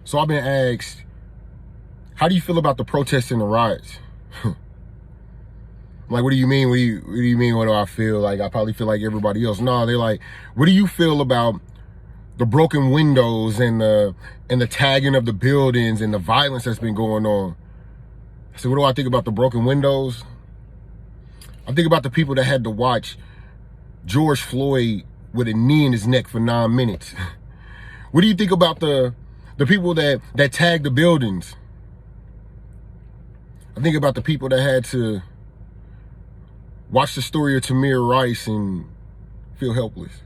So I've been asked, how do you feel about the protests and the riots? I'm like, what do you mean? What do you mean? What do I feel? Like, I probably feel like everybody else. No, they're like, what do you feel about the broken windows and the tagging of the buildings and the violence that's been going on? I said, what do I think about the broken windows? I think about the people that had to watch George Floyd with a knee in his neck for 9 minutes. What do you think about the people that tagged the buildings? I think about the people that had to watch the story of Tamir Rice and feel helpless.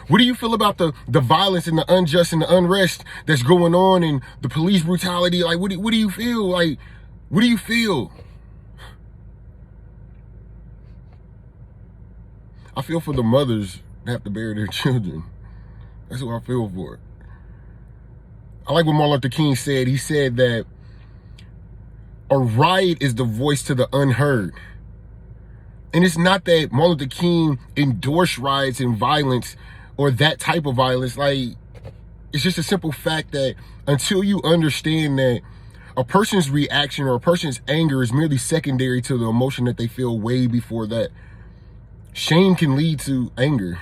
What do you feel about the violence and the unjust and the unrest that's going on and the police brutality? Like, what do you feel? Like, what do you feel? I feel for the mothers that have to bury their children. That's what I feel for. I like what Martin Luther King said. He said that a riot is the voice to the unheard. And it's not that Martin Luther King endorsed riots and violence or that type of violence. Like, it's just a simple fact that until you understand that a person's reaction or a person's anger is merely secondary to the emotion that they feel way before that. Shame can lead to anger.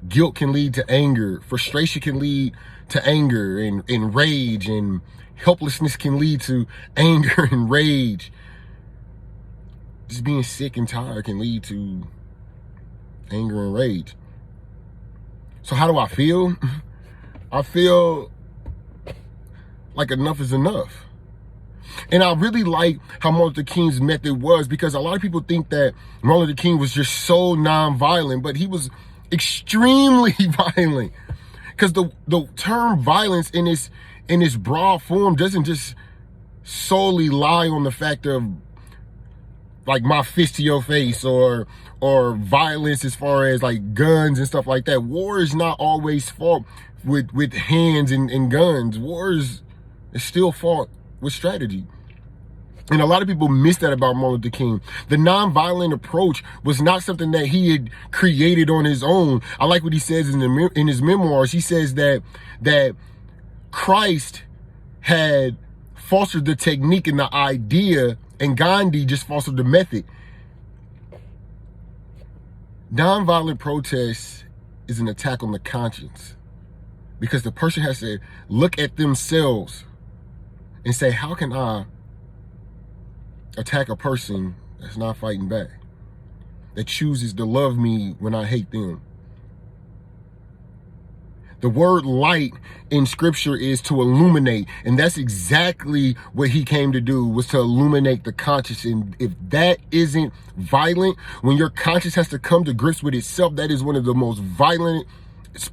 Guilt can lead to anger. Frustration can lead to anger and rage, and helplessness can lead to anger and rage. Just being sick and tired can lead to anger and rage. So how do I feel? I feel like enough is enough. And I really like how Martin Luther King's method was, because a lot of people think that Martin Luther King was just so non-violent, but he was extremely violent. Because the term violence in its broad form doesn't just solely lie on the fact of like my fist to your face or violence as far as like guns and stuff like that. War is not always fought with hands and guns. War is still fought with strategy. And a lot of people miss that about Martin Luther King. The nonviolent approach was not something that he had created on his own. I like what he says in his memoirs. He says that Christ had fostered the technique and the idea, and Gandhi just fostered the method. Nonviolent protest is an attack on the conscience, because the person has to look at themselves and say, how can I attack a person that's not fighting back, that chooses to love me when I hate them? The word light in scripture is to illuminate, and that's exactly what he came to do, was to illuminate the conscience. And if that isn't violent, when your conscience has to come to grips with itself, that is one of the most violent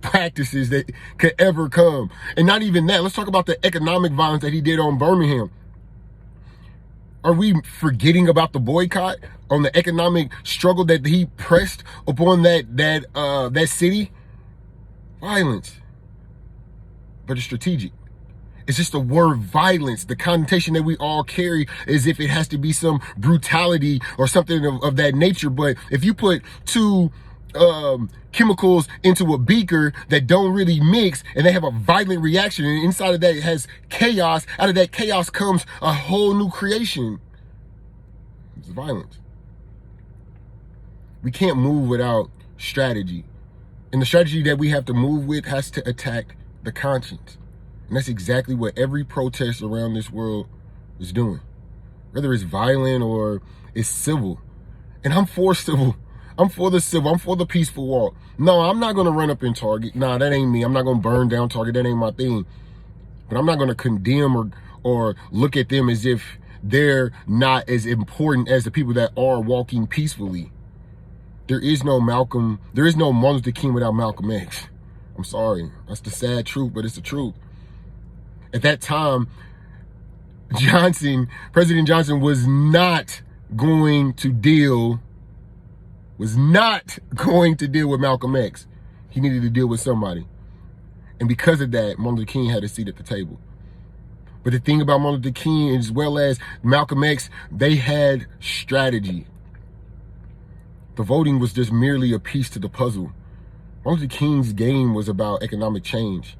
practices that could ever come. And not even that, let's talk about the economic violence that he did on Birmingham. Are we forgetting about the boycott, on the economic struggle that he pressed upon that city? Violence, but it's strategic. It's just the word violence. The connotation that we all carry is if it has to be some brutality or something of that nature. But if you put two chemicals into a beaker that don't really mix, and they have a violent reaction, and inside of that it has chaos, out of that chaos comes a whole new creation. It's violence. We can't move without strategy. And the strategy that we have to move with has to attack the conscience. And that's exactly what every protest around this world is doing. Whether it's violent or it's civil. And I'm for civil. I'm for the civil. I'm for the peaceful walk. No, I'm not going to run up in Target. Nah, that ain't me. I'm not going to burn down Target. That ain't my thing. But I'm not going to condemn or look at them as if they're not as important as the people that are walking peacefully. There is no Martin Luther King without Malcolm X. I'm sorry. That's the sad truth, but it's the truth. At that time, President Johnson was not going to deal with Malcolm X. He needed to deal with somebody. And because of that, Martin Luther King had a seat at the table. But the thing about Martin Luther King, as well as Malcolm X, they had strategy. The voting was just merely a piece to the puzzle. Martin Luther King's game was about economic change.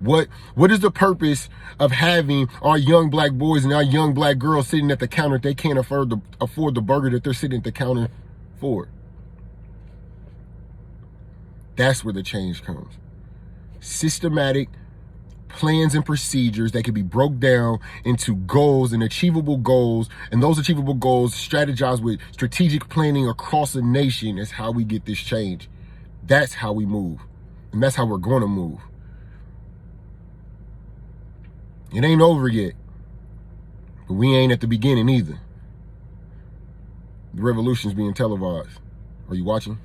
What is the purpose of having our young black boys and our young black girls sitting at the counter if they can't afford the burger that they're sitting at the counter for? That's where the change comes. Systematic plans and procedures that can be broke down into goals and achievable goals, and those achievable goals strategize with strategic planning across the nation is how we get this change. That's how we move, and that's how we're going to move. It ain't over yet, but we ain't at the beginning either. The revolution's being televised. Are you watching?